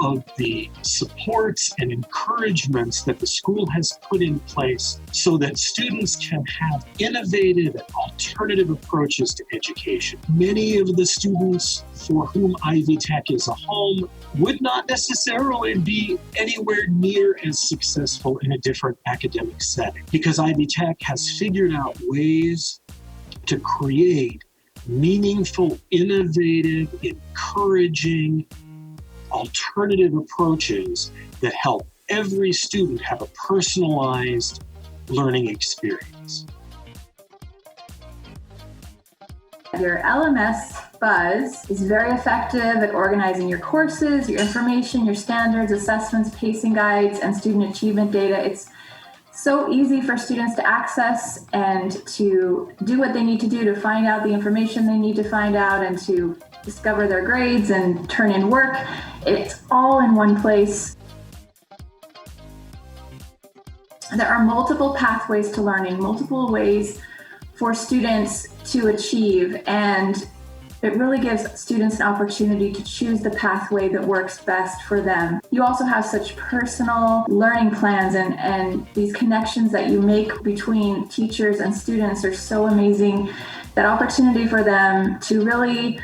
of the supports and encouragements that the school has put in place so that students can have innovative and alternative approaches to education. Many of the students for whom IvyTech is a home would not necessarily be anywhere near as successful in a different academic setting, because IvyTech has figured out ways to create meaningful, innovative, encouraging, alternative approaches that help every student have a personalized learning experience. Your LMS Buzz is very effective at organizing your courses, your information, your standards, assessments, pacing guides, and student achievement data. It's so easy for students to access and to do what they need to do to find out the information they need to find out and to discover their grades and turn in work. It's all in one place. There are multiple pathways to learning, multiple ways for students to achieve, and it really gives students an opportunity to choose the pathway that works best for them. You also have such personal learning plans, and these connections that you make between teachers and students are so amazing. That opportunity for them to really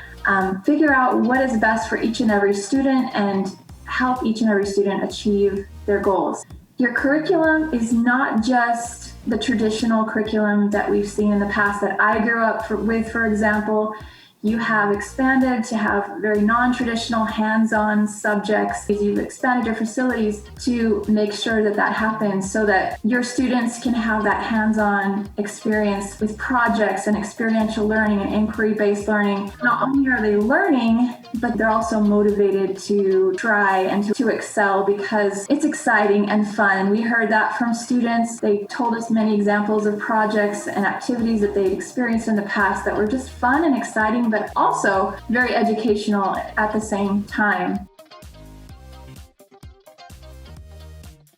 figure out what is best for each and every student and help each and every student achieve their goals. Your curriculum is not just the traditional curriculum that we've seen in the past that I grew up with, for example. You have expanded to have very non-traditional hands-on subjects. You've expanded your facilities to make sure that that happens so that your students can have that hands-on experience with projects and experiential learning and inquiry-based learning. Not only are they learning, but they're also motivated to try and to excel because it's exciting and fun. We heard that from students. They told us many examples of projects and activities that they'd experienced in the past that were just fun and exciting, but also very educational at the same time.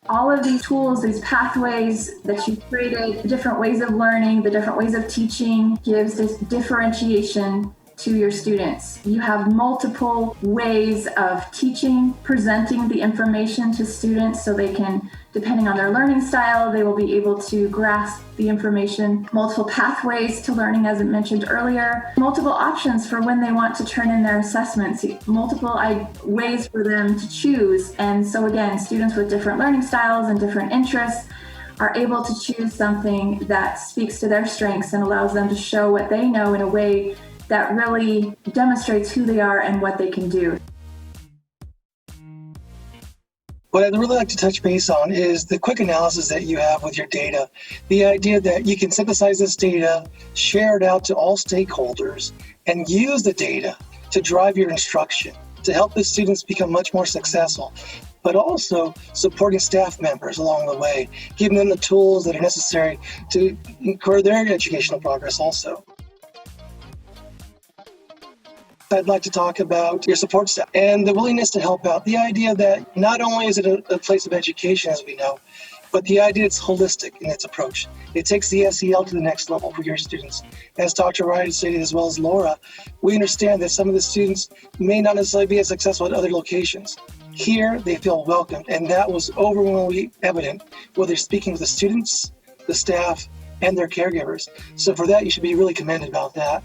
All of these tools, these pathways that you've created, the different ways of learning, the different ways of teaching, gives this differentiation to your students. You have multiple ways of teaching, presenting the information to students so they can, depending on their learning style, they will be able to grasp the information. Multiple pathways to learning, as I mentioned earlier. Multiple options for when they want to turn in their assessments. Multiple ways for them to choose. And so again, students with different learning styles and different interests are able to choose something that speaks to their strengths and allows them to show what they know in a way that really demonstrates who they are and what they can do. What I'd really like to touch base on is the quick analysis that you have with your data. The idea that you can synthesize this data, share it out to all stakeholders, and use the data to drive your instruction, to help the students become much more successful, but also supporting staff members along the way, giving them the tools that are necessary to encourage their educational progress also. I'd like to talk about your support staff and the willingness to help out. The idea that not only is it a place of education, as we know, but the idea it's holistic in its approach. It takes the SEL to the next level for your students. As Dr. Ryan stated, as well as Laura, we understand that some of the students may not necessarily be as successful at other locations. Here, they feel welcomed, and that was overwhelmingly evident whether speaking with the students, the staff, and their caregivers. So for that, you should be really commended about that.